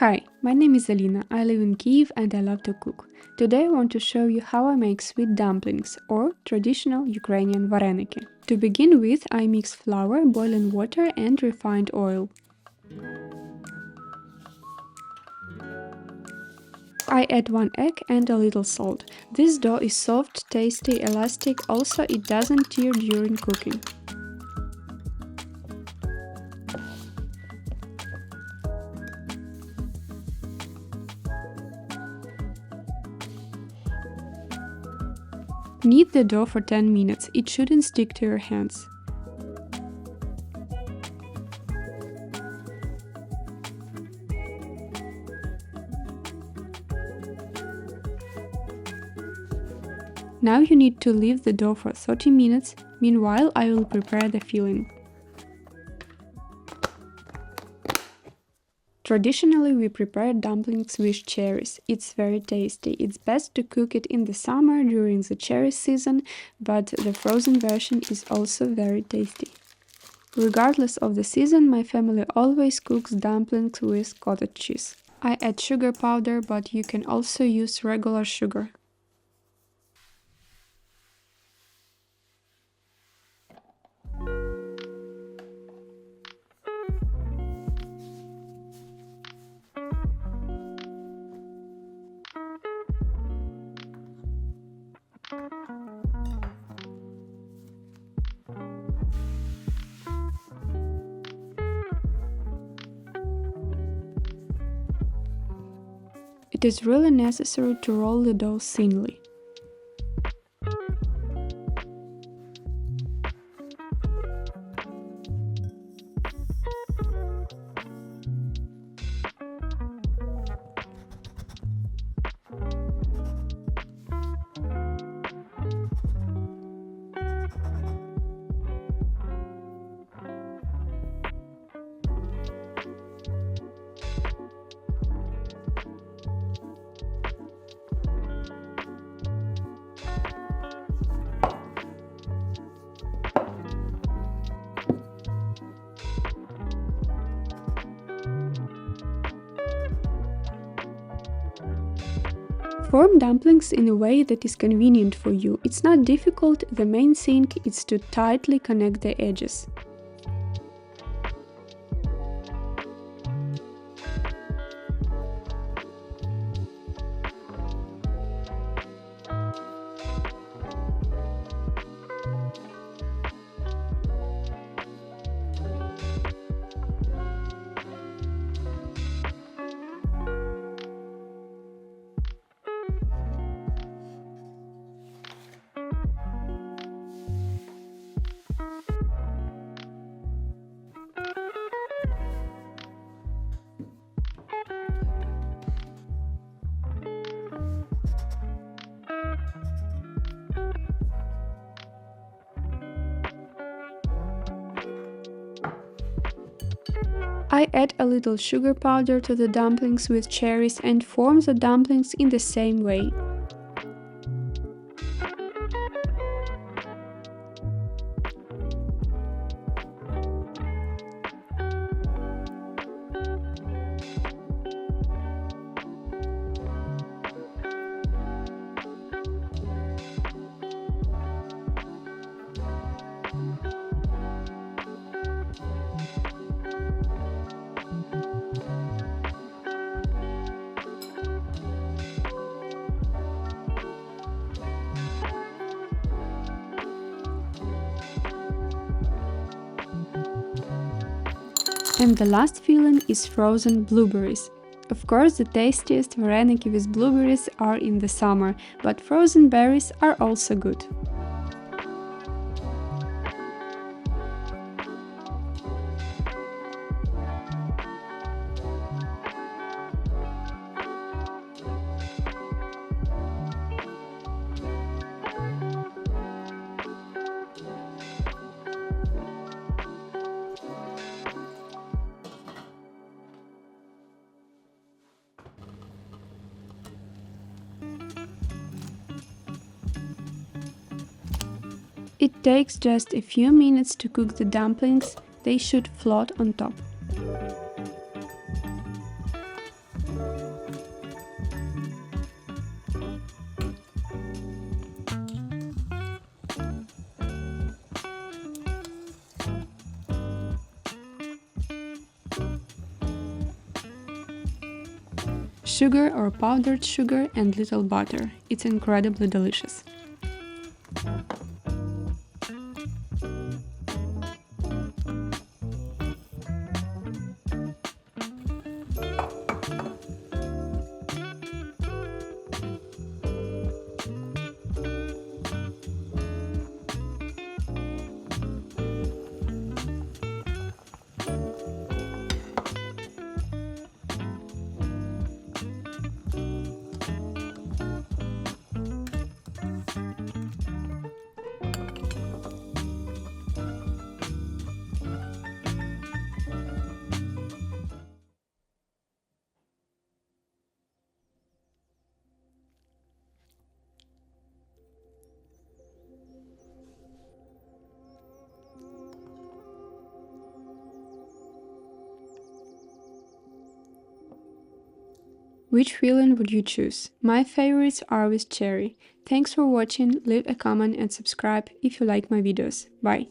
Hi, my name is Alina, I live in Kyiv and I love to cook. Today I want to show you how I make sweet dumplings, or traditional Ukrainian varenyky. To begin with, I mix flour, boiling water and refined oil. I add 1 egg and a little salt. This dough is soft, tasty, elastic, also it doesn't tear during cooking. Knead the dough for 10 minutes, it shouldn't stick to your hands. Now you need to leave the dough for 30 minutes, meanwhile I will prepare the filling. Traditionally we prepare dumplings with cherries. It's very tasty. It's best to cook it in the summer during the cherry season, but the frozen version is also very tasty. Regardless of the season, my family always cooks dumplings with cottage cheese. I add sugar powder, but you can also use regular sugar. It is really necessary to roll the dough thinly. Form dumplings in a way that is convenient for you. It's not difficult, the main thing is to tightly connect the edges. I add a little sugar powder to the dumplings with cherries and form the dumplings in the same way. And the last filling is frozen blueberries. Of course, the tastiest varenyky with blueberries are in the summer, but frozen berries are also good. It takes just a few minutes to cook the dumplings, they should float on top. Sugar or powdered sugar and little butter. It's incredibly delicious. Which filling would you choose? My favorites are with cherry. Thanks for watching, leave a comment and subscribe if you like my videos. Bye!